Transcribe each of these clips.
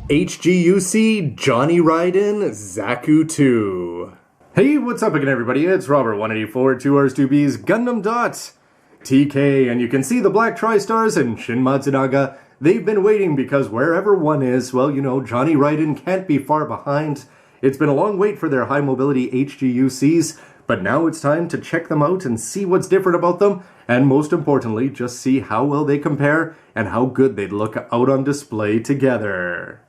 HGUC Johnny Ridden Zaku 2. Hey, what's up again everybody? It's Robert184, 2Rs2B's gundam.tk, and you can see the black tri-stars and Shin Matsunaga. They've been waiting because wherever one is, well, you know, Johnny Ridden can't be far behind. It's been a long wait for their high mobility HGUCs, but now it's time to check them out and see what's different about them, and most importantly, just see how well they compare and how good they'd look out on display together.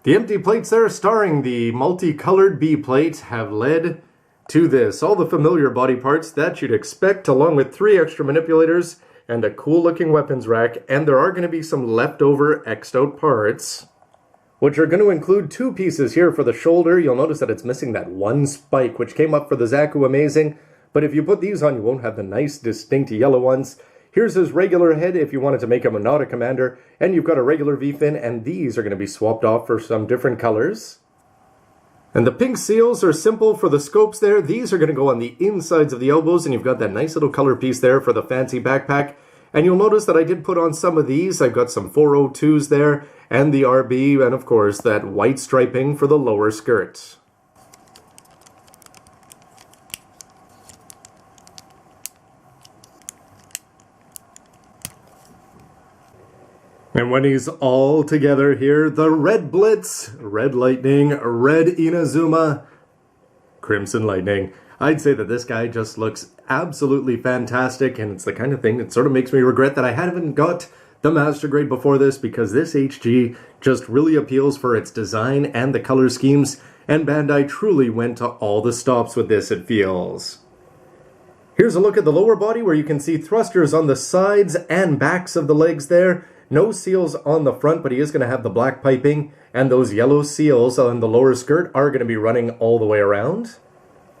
The empty plates there, starring the multicolored B plate, have led to this. All the familiar body parts that you'd expect, along with 3 extra manipulators and a cool looking weapons rack, and there are going to be some leftover X'd out parts, which are going to include 2 pieces here for the shoulder. You'll notice that it's missing that one spike, which came up for the Zaku Amazing, but if you put these on, you won't have the nice distinct yellow ones. Here's his regular head if you wanted to make him not a commander, and you've got a regular V-fin, and these are going to be swapped off for some different colors. And the pink seals are simple for the scopes there. These are going to go on the insides of the elbows, and you've got that nice little color piece there for the fancy backpack. And you'll notice that I did put on some of these. I've got some 402s there, and the RB, and of course that white striping for the lower skirt. And when he's all together here, the Red Blitz, Red Lightning, Red Inazuma, Crimson Lightning. I'd say that this guy just looks absolutely fantastic, and it's the kind of thing that sort of makes me regret that I haven't got the Master Grade before this, because this HG just really appeals for its design and the color schemes, and Bandai truly went to all the stops with this, it feels. Here's a look at the lower body where you can see thrusters on the sides and backs of the legs there. No seals on the front, but he is going to have the black piping, and those yellow seals on the lower skirt are going to be running all the way around.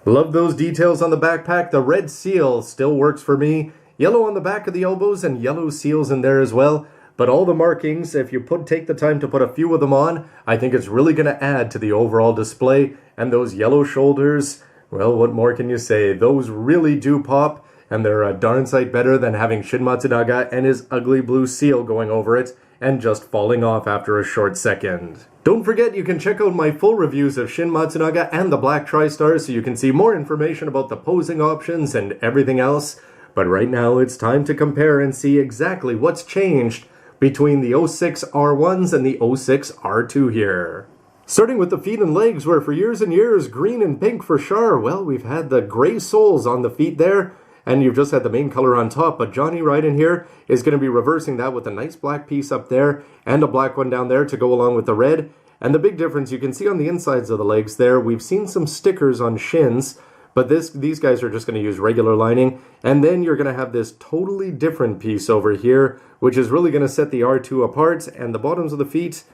Love those details on the backpack. The red seal still works for me. Yellow on the back of the elbows and yellow seals in there as well. But all the markings, if you take the time to put a few of them on, I think it's really going to add to the overall display. And those yellow shoulders, well, what more can you say? Those really do pop. And they're a darn sight better than having Shin Matsunaga and his ugly blue seal going over it and just falling off after a short second. Don't forget, you can check out my full reviews of Shin Matsunaga and the Black Tri-Stars so you can see more information about the posing options and everything else. But right now it's time to compare and see exactly what's changed between the 06 R1s and the 06 R2 here. Starting with the feet and legs, where for years and years, green and pink for Char, well, we've had the gray soles on the feet there, and you've just had the main color on top, but Johnny Ridden here is going to be reversing that with a nice black piece up there and a black one down there to go along with the red. And the big difference you can see on the insides of the legs there, we've seen some stickers on shins, but these guys are just going to use regular lining. And then you're going to have this totally different piece over here, which is really going to set the R2 apart. And the bottoms of the feet,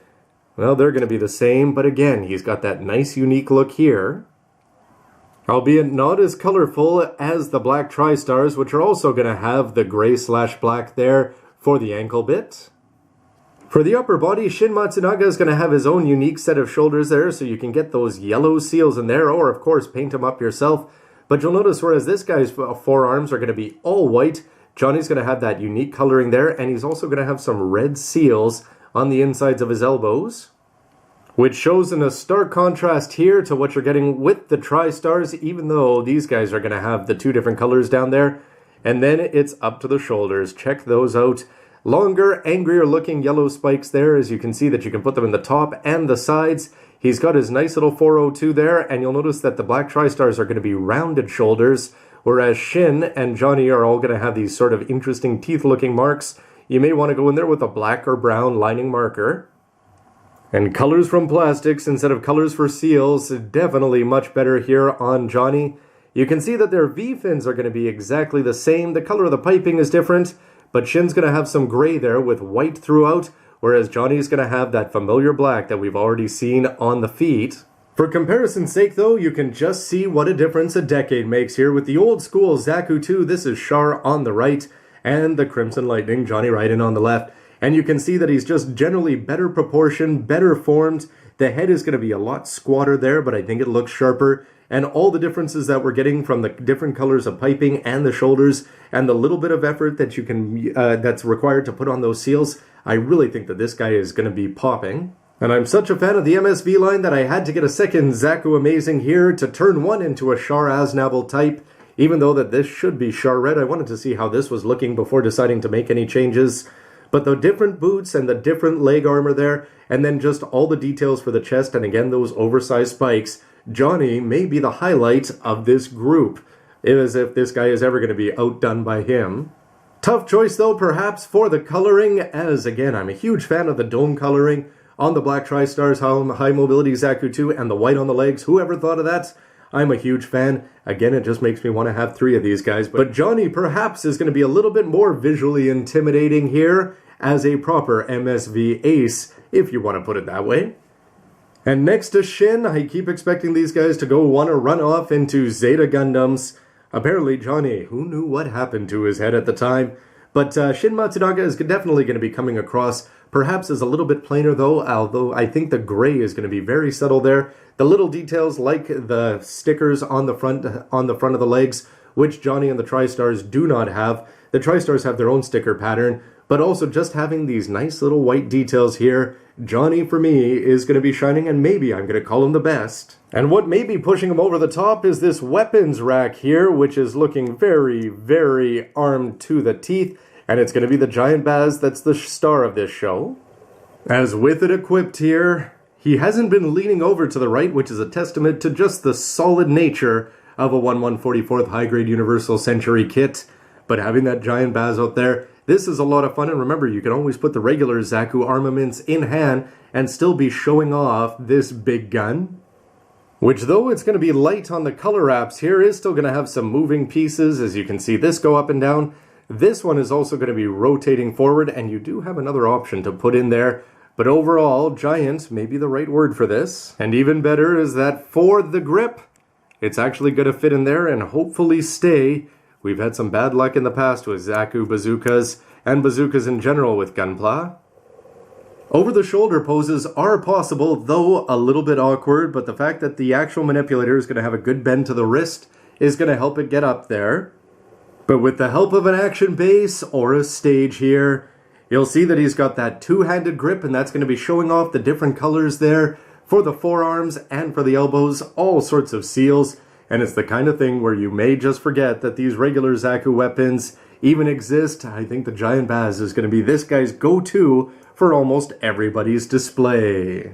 well, they're going to be the same, but again, he's got that nice unique look here. Albeit not as colorful as the Black Tri-Stars, which are also going to have the gray/black there for the ankle bit. For the upper body, Shin Matsunaga is going to have his own unique set of shoulders there, so you can get those yellow seals in there, or of course paint them up yourself. But you'll notice whereas this guy's forearms are going to be all white, Johnny's going to have that unique coloring there, and he's also going to have some red seals on the insides of his elbows, which shows in a stark contrast here to what you're getting with the Tri-Stars, even though these guys are going to have the 2 different colors down there. And then it's up to the shoulders. Check those out. Longer, angrier looking yellow spikes there, as you can see that you can put them in the top and the sides. He's got his nice little 402 there, and you'll notice that the Black Tri-Stars are going to be rounded shoulders, whereas Shin and Johnny are all going to have these sort of interesting teeth-looking marks. You may want to go in there with a black or brown lining marker. And colors from plastics instead of colors for seals, definitely much better here on Johnny. You can see that their V-fins are going to be exactly the same. The color of the piping is different, but Shin's going to have some gray there with white throughout, whereas Johnny's going to have that familiar black that we've already seen on the feet. For comparison's sake though, you can just see what a difference a decade makes here. With the old school Zaku 2, this is Char on the right, and the Crimson Lightning, Johnny Ridden, on the left. And you can see that he's just generally better proportioned, better formed. The head is going to be a lot squatter there, but I think it looks sharper. And all the differences that we're getting from the different colors of piping and the shoulders and the little bit of effort that you can that's required to put on those seals, I really think that this guy is going to be popping. And I'm such a fan of the MSV line that I had to get a second Zaku Amazing here to turn one into a Char Aznable type. Even though that this should be Char Red, I wanted to see how this was looking before deciding to make any changes. But the different boots and the different leg armor there, and then just all the details for the chest, and again those oversized spikes, Johnny may be the highlight of this group, as if this guy is ever going to be outdone by him. Tough choice though, perhaps, for the coloring, as again, I'm a huge fan of the dome coloring on the Black Tri-Stars High Mobility Zaku 2 and the white on the legs. Whoever thought of that? I'm a huge fan. Again, it just makes me want to have 3 of these guys. But Johnny perhaps is going to be a little bit more visually intimidating here as a proper MSV ace, if you want to put it that way. And next to Shin, I keep expecting these guys to want to run off into Zeta Gundams. Apparently Johnny, who knew what happened to his head at the time? But Shin Matsunaga is definitely going to be coming across perhaps as a little bit plainer though, although I think the gray is going to be very subtle there. The little details like the stickers on the front of the legs, which Johnny and the Tri-Stars do not have. The Tri-Stars have their own sticker pattern, but also just having these nice little white details here, Johnny for me is going to be shining, and maybe I'm going to call him the best. And what may be pushing him over the top is this weapons rack here, which is looking very, very armed to the teeth. And it's going to be the Giant Baz that's the star of this show. As with it equipped here, he hasn't been leaning over to the right, which is a testament to just the solid nature of a 1/144th high-grade Universal Century kit. But having that Giant Baz out there, this is a lot of fun. And remember, you can always put the regular Zaku armaments in hand and still be showing off this big gun. Which, though it's going to be light on the color wraps here, is still going to have some moving pieces. As you can see, this go up and down. This one is also going to be rotating forward, and you do have another option to put in there. But overall, giant may be the right word for this. And even better is that for the grip, it's actually going to fit in there and hopefully stay. We've had some bad luck in the past with Zaku bazookas, and bazookas in general with Gunpla. Over-the-shoulder poses are possible, though a little bit awkward, but the fact that the actual manipulator is going to have a good bend to the wrist is going to help it get up there. But with the help of an action base or a stage here, you'll see that he's got that two-handed grip, and that's going to be showing off the different colors there for the forearms and for the elbows, all sorts of seals. And it's the kind of thing where you may just forget that these regular Zaku weapons even exist. I think the Giant Baz is going to be this guy's go-to for almost everybody's display.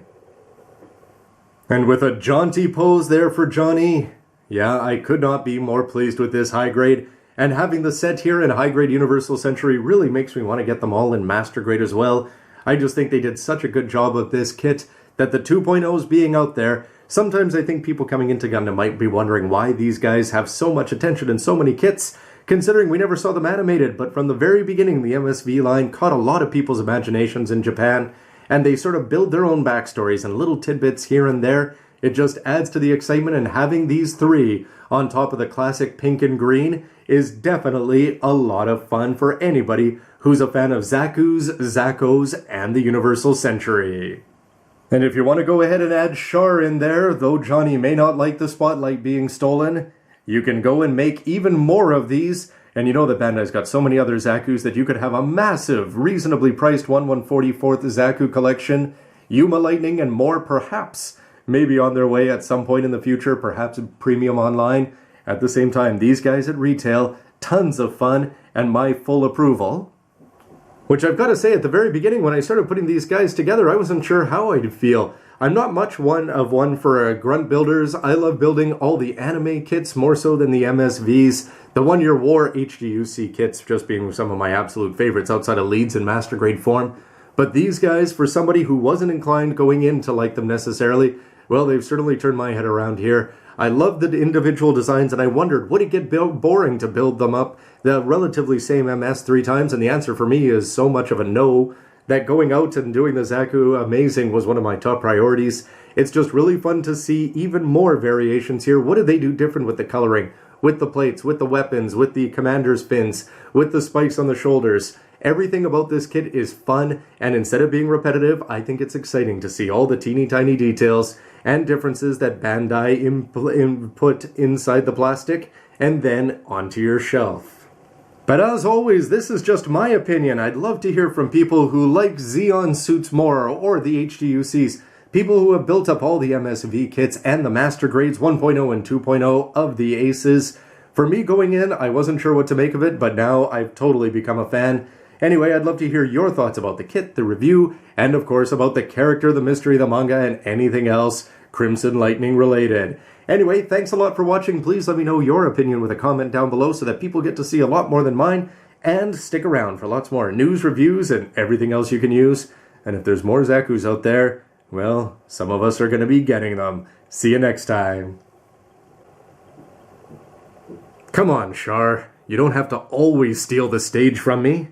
And with a jaunty pose there for Johnny, yeah, I could not be more pleased with this high grade. And having the set here in high grade Universal Century really makes me want to get them all in Master Grade as well. I just think they did such a good job of this kit that the 2.0s being out there, sometimes I think people coming into Gundam might be wondering why these guys have so much attention and so many kits, considering we never saw them animated. But from the very beginning, the MSV line caught a lot of people's imaginations in Japan, and they sort of build their own backstories and little tidbits here and there. It just adds to the excitement, and having these three on top of the classic pink and green is definitely a lot of fun for anybody who's a fan of Zaku's, Zakos, and the Universal Century. And if you want to go ahead and add Char in there, though Johnny may not like the spotlight being stolen, you can go and make even more of these. And you know that Bandai's got so many other Zakus that you could have a massive, reasonably priced 1/144th Zaku collection, Yuma Lightning, and more perhaps maybe on their way at some point in the future, perhaps premium online. At the same time, these guys at retail, tons of fun, and my full approval. Which I've got to say, at the very beginning, when I started putting these guys together, I wasn't sure how I'd feel. I'm not much one for grunt builders. I love building all the anime kits more so than the MSVs. The one-year war HGUC kits just being some of my absolute favorites outside of leads in Master Grade form. But these guys, for somebody who wasn't inclined going in to like them necessarily, well, they've certainly turned my head around here. I loved the individual designs, and I wondered, would it get boring to build them up the relatively same MS 3 times? And the answer for me is so much of a no, that going out and doing the Zaku Amazing was one of my top priorities. It's just really fun to see even more variations here. What do they do different with the coloring, with the plates, with the weapons, with the commander's fins, with the spikes on the shoulders? Everything about this kit is fun, and instead of being repetitive, I think it's exciting to see all the teeny tiny details and differences that Bandai put inside the plastic and then onto your shelf. But as always, this is just my opinion. I'd love to hear from people who like Zeon suits more, or the HGUCs, people who have built up all the MS&V kits and the Master Grades 1.0 and 2.0 of the Aces. For me going in, I wasn't sure what to make of it, but now I've totally become a fan. Anyway, I'd love to hear your thoughts about the kit, the review, and of course about the character, the mystery, the manga, and anything else Crimson Lightning related. Anyway, thanks a lot for watching. Please let me know your opinion with a comment down below so that people get to see a lot more than mine. And stick around for lots more news, reviews, and everything else you can use. And if there's more Zakus out there, well, some of us are going to be getting them. See you next time. Come on, Char. You don't have to always steal the stage from me.